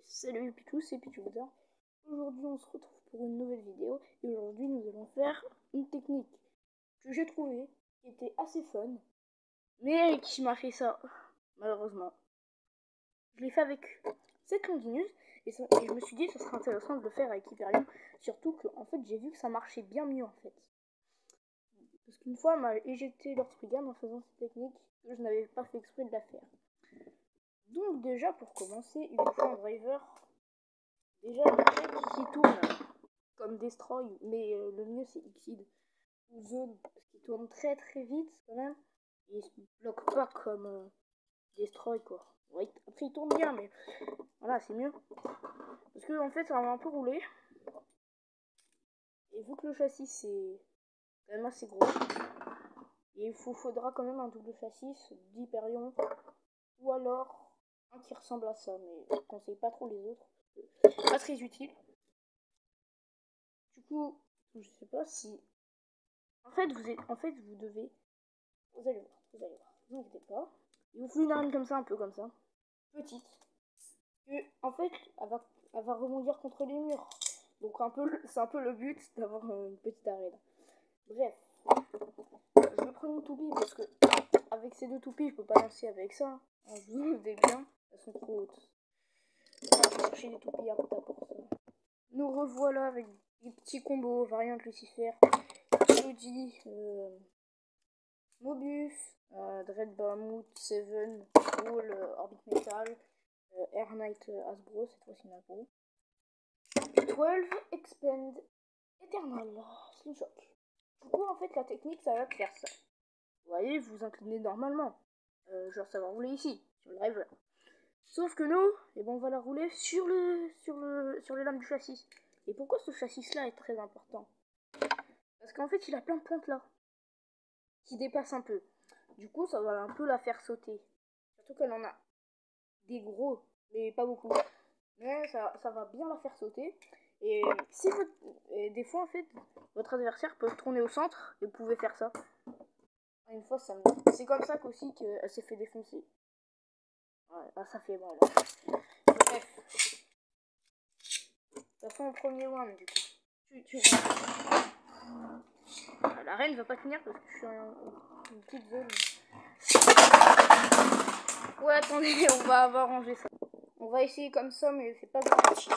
Salut Pitou, c'est Pitou. Aujourd'hui on se retrouve pour une nouvelle vidéo et aujourd'hui nous allons faire une technique que j'ai trouvée qui était assez fun mais qui m'a fait ça malheureusement. Je l'ai fait avec cette longineuse et je me suis dit que ce serait intéressant de le faire avec Hyperion, surtout que en fait j'ai vu que ça marchait bien mieux en fait. Parce qu'une fois elle m'a éjecté leur Spriggan en faisant cette technique que je n'avais pas fait exprès de la faire. Donc déjà pour commencer, il me faut un driver. Déjà, il y a qui tourne comme Destroy, mais le mieux c'est Xid ou Zone, parce qu'il tourne très très vite quand même, et il se bloque pas comme Destroy quoi. Ouais, après il tourne bien, mais voilà, c'est mieux. Parce que en fait, ça va un peu rouler, et vu que le châssis c'est quand même assez gros, et il faudra quand même un double châssis d'Hyperion, ou alors un qui ressemble à ça, mais je ne conseille pas trop les autres, pas très utile. Du coup, je sais pas si vous devez, vous allez voir, vous inquiétez pas. Il vous faut une arène comme ça, un peu comme ça, petite. Et en fait, elle va rebondir contre les murs. Donc c'est un peu le but d'avoir une petite arène. Bref, je vais prendre une toupie parce que avec ces deux toupies, je peux pas lancer avec ça. Vous vous doutez bien, elles sont trop hautes. On va chercher des toupies à côté pour ça. Nous revoilà avec des petits combos, variante Lucifer, Elodie, Mobius, Dread Bahamut, Seven, Wall, Orbit Metal, Air Knight Hasbro, cette fois-ci Hasbro. 12, Expand, Eternal, Slowshock. Du coup, en fait, la technique, ça va faire ça. Vous voyez, vous vous inclinez normalement. Genre, ça va rouler ici, sur le driver. Sauf que nous, on va la rouler sur les lames du châssis. Et pourquoi ce châssis-là est très important? Parce qu'en fait, il a plein de pointes là, qui dépassent un peu. Du coup, ça va un peu la faire sauter. Surtout qu'elle en a des gros, mais pas beaucoup. Mais ça va bien la faire sauter. Et si des fois, en fait, votre adversaire peut se tourner au centre et vous pouvez faire ça. Une fois, c'est comme ça qu'aussi qu'elle s'est fait défoncer. Ouais, là, ça fait mal. Bref. De toute façon, au premier one, du coup. La reine va pas tenir parce que je suis en une petite zone. Ouais, attendez, on va arranger ça. On va essayer comme ça, mais c'est pas garanti.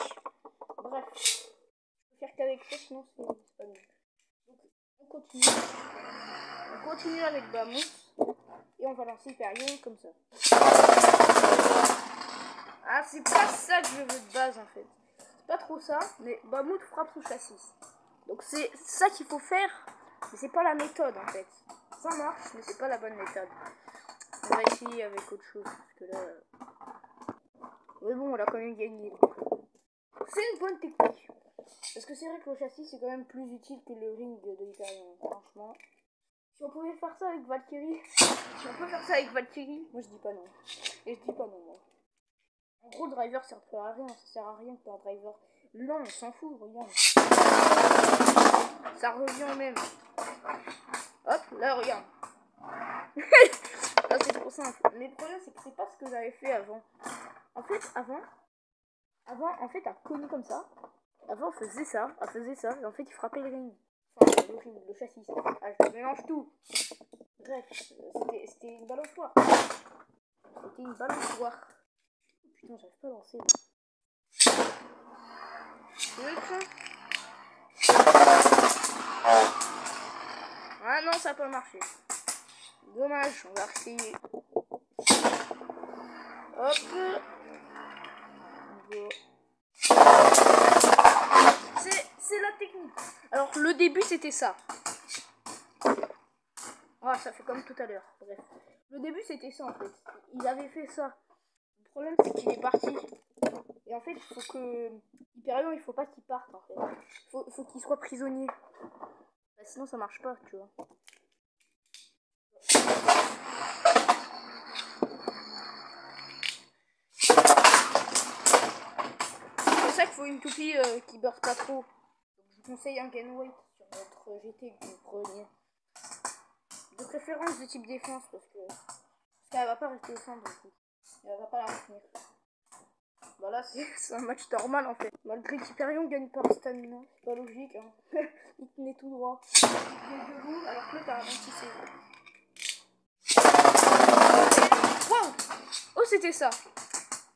Bref, je peux faire qu'avec ça, sinon c'est pas mieux. Donc, on continue avec Bahamut. Et on va lancer Hyperion comme ça. Ah, c'est pas ça que je veux de base en fait. C'est pas trop ça, mais Bahamut frappe son châssis. Donc c'est ça qu'il faut faire, mais c'est pas la méthode en fait. Ça marche, mais c'est pas la bonne méthode. On va essayer avec autre chose, parce que là... Mais bon, on a quand même gagné. C'est une bonne technique. Parce que c'est vrai que le châssis, c'est quand même plus utile que le ring de Hyperion, franchement. Si on pouvait faire ça avec Valkyrie, moi je dis pas non. Et je dis pas non, moi. En gros, le driver sert à rien, ça sert à rien que un driver lent, on s'en fout, regarde. Ça revient au même. Hop, là, regarde. Là, c'est trop simple. Mais le problème, c'est que c'est pas ce que j'avais fait avant. En fait, avant, en fait, elle cognait comme ça. Avant, elle faisait ça, et en fait, il frappait le ring. Enfin, le châssis. Ah, je mélange tout. Bref, c'était une balançoire. C'était une balançoire. Oh, putain, j'arrive pas à lancer. Ah non, ça n'a pas marché. Dommage, on va essayer. Hop. C'est la technique. Alors, le début, c'était ça. Ah, ça fait comme tout à l'heure. Bref. Le début, c'était ça, en fait. Il avait fait ça. Le problème, c'est qu'il est parti. Et en fait, il faut que... Hyperion, il faut pas qu'il parte, en fait. Faut qu'il soit prisonnier. Bah, sinon, ça marche pas, tu vois. C'est pour ça qu'il faut une toupie qui burst pas trop. Donc, je vous conseille un gain weight sur votre GT que vous preniez. De préférence de type défense parce qu'elle va pas rester au centre du coup. Elle va pas la retenir. Bah Bah là, c'est un match normal en fait. Malgré qu'Hyperion gagne par stamina. C'est pas logique, hein. Il tenait tout droit. Il tenait debout, alors que là, t'as ralentissé. Waouh! Oh, c'était ça.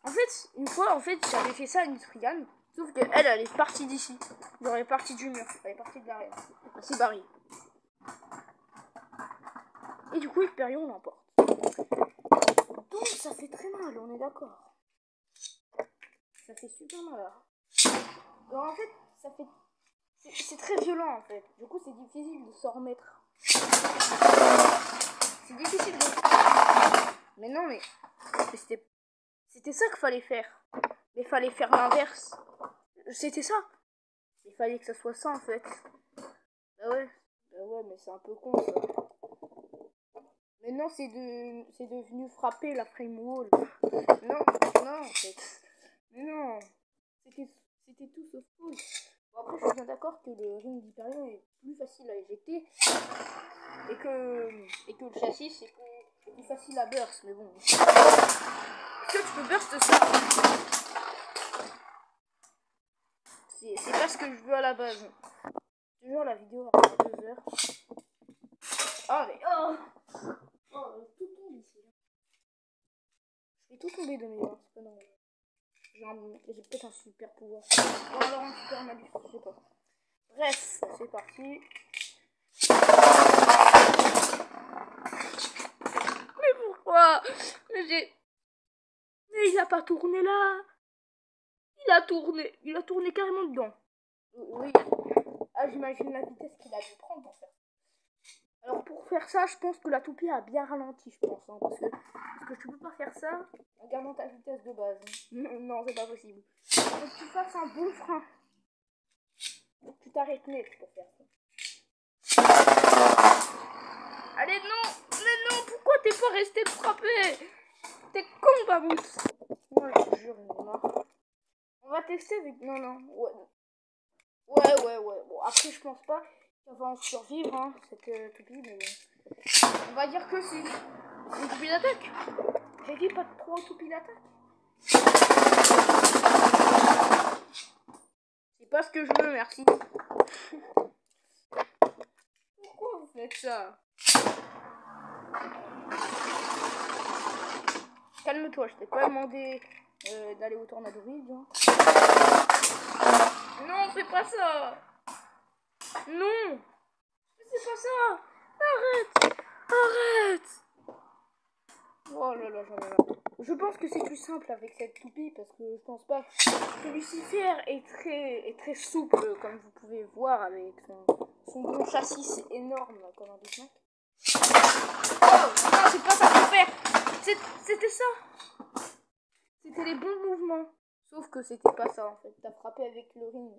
En fait, une fois, j'avais fait ça à une Triane. Sauf qu'elle, elle est partie d'ici. Elle est partie du mur. Elle est partie de l'arrière. Elle s'est barrée. Et du coup, Hyperion l'emporte. Donc, ça fait très mal, on est d'accord. Ça fait super mal. Alors, en fait, ça fait... C'est très violent, en fait. Du coup, c'est difficile de s'en remettre. C'est difficile de... Mais non, mais... C'était ça qu'il fallait faire. Mais il fallait faire l'inverse. C'était ça. Il fallait que ça soit ça, en fait. Bah ouais, mais c'est un peu con, ça. Maintenant, c'est devenu frapper la frame wall. Non, en fait. Mais non. C'était tout sauf cool. Bon, après, je suis bien d'accord que le ring d'Hyperion est plus facile à éjecter. Et que le châssis, c'est plus facile à burst. Mais bon. Est-ce que tu peux burst ça? C'est pas ce que je veux à la base. Toujours la vidéo va faire 2 heures. Ah, mais... Oh, tout tombe ici. Je vais tout tomber de mes mains, c'est pas normal. J'ai peut-être un super pouvoir. Ou alors un super malus, je sais pas. Bref, c'est parti. Mais pourquoi? Mais il a pas tourné là. Il a tourné carrément dedans. Oui. Ah, j'imagine la vitesse qu'il a dû prendre pour faire ça. Alors pour faire ça, je pense que la toupie a bien ralenti, je pense. Hein, parce que tu peux pas faire ça en gardant ta vitesse de base. Non, c'est pas possible. Faut que tu fasses un bon frein. Faut que tu t'arrêtes net pour faire ça. Allez, non! Mais non, pourquoi t'es pas resté frapper? T'es con, Babout! Moi, je te jure, il est marre. On va tester avec... Non. Ouais. Bon, après, je pense pas qu'elle va en survivre, hein, cette toupie, mais bon. On va dire que c'est une toupie d'attaque. J'ai dit pas trop toupie d'attaque. C'est pas ce que je veux, merci. Pourquoi vous faites ça? Calme-toi, je t'ai pas demandé d'aller au Tornado Ridge. Hein. Non, fais pas ça. Non, c'est pas ça. Arrête. Oh là là, j'en ai marre. Je pense que c'est plus simple avec cette toupie parce que je pense pas que Lucifer est très souple comme vous pouvez voir avec son bon châssis énorme comme un Big Mac. Oh non, c'est pas ça qu'il faut faire. C'était ça. C'était les bons mouvements. Sauf que c'était pas ça en fait. T'as frappé avec le ring.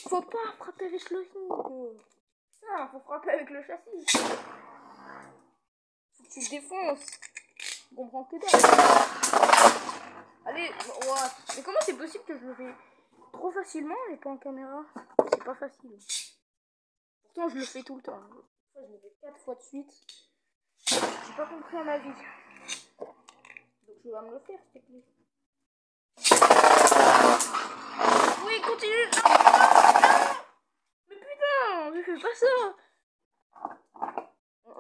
Faut pas frapper avec le ring. Ça, faut frapper avec le châssis. Faut que tu le défonces. Je comprends que dalle. Allez, what? Mais comment c'est possible que je le fais trop facilement et pas en caméra? C'est pas facile. Pourtant, je le fais tout le temps. Je le fais 4 fois de suite. J'ai pas compris à ma vie. Donc je vais me le faire, s'il te plaît. Oui, continue. Non. Mais putain, je fais pas ça.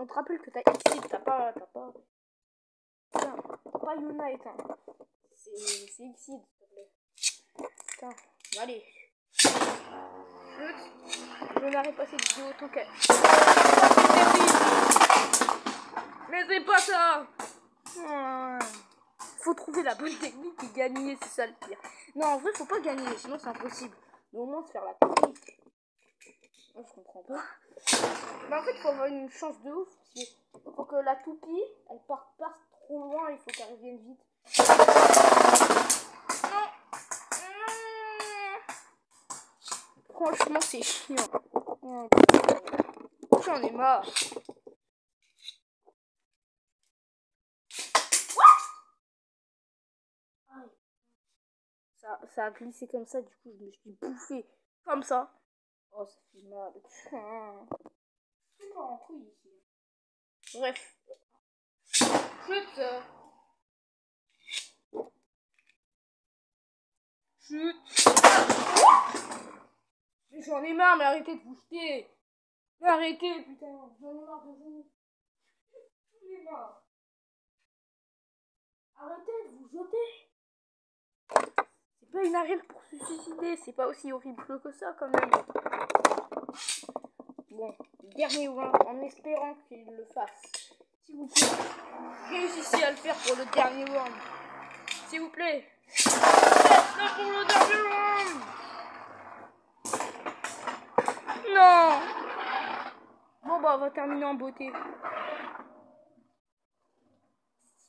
On te rappelle que t'as Exit, t'as pas Unite. Hein. C'est Exit, s'il te plaît. Putain, allez. Je n'arrête pas cette vidéo autant qu'elle. Mais c'est pas ça. Faut trouver la bonne technique et gagner, c'est ça le pire. Non, en vrai, faut pas gagner, sinon c'est impossible. Mais au moins se faire la technique. Moi, je comprends pas. Mais en fait, faut avoir une chance de ouf. Faut que la toupie, elle parte pas trop loin, il faut qu'elle revienne vite. Non. Franchement, c'est chiant. J'en ai marre. Ça a glissé comme ça, du coup, je me suis bouffé comme ça. Oh, ça fait mal. C'est pas en couille ici. Bref. Chut. j'en ai marre, mais arrêtez de vous jeter. Mais arrêtez, putain, j'en ai marre de vous. J'en ai marre. Arrêtez de vous jeter. C'est pas une arène pour se suicider, c'est pas aussi horrible que ça quand même. Bon, dernier round, en espérant qu'il le fasse. S'il vous plaît, réussissez à le faire pour le dernier round. S'il vous plaît. Faites-le pour le dernier round. Non. Bon bah on va terminer en beauté.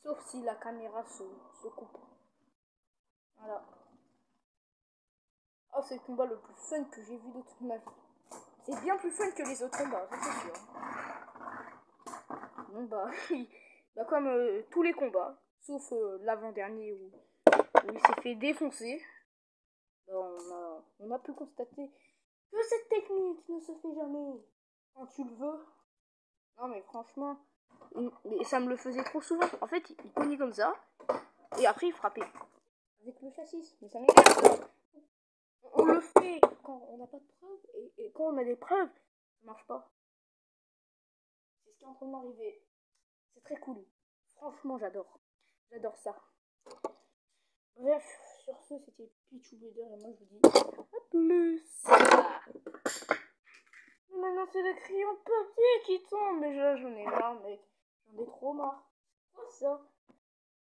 Sauf si la caméra se coupe. Voilà. Oh, c'est le combat le plus fun que j'ai vu de toute ma vie. C'est bien plus fun que les autres combats, ça c'est sûr. Bon bah, bah comme tous les combats, sauf l'avant-dernier où il s'est fait défoncer, bah, on a pu constater que cette technique ne se fait jamais quand tu le veux. Non mais franchement, mais ça me le faisait trop souvent. En fait, il cognait comme ça, et après il frappait avec le châssis. Mais ça m'énerve. On le fait quand on n'a pas de preuves, et quand on a des preuves, ça marche pas. C'est ce qui est en train de m'arriver. C'est très cool. Franchement, j'adore. J'adore ça. Bref, sur ce, c'était Pichu Blader et moi je vous dis à plus. Mais maintenant, c'est le crayon de papier qui tombe. Mais j'en ai marre, mec. J'en ai trop marre. Quoi ça?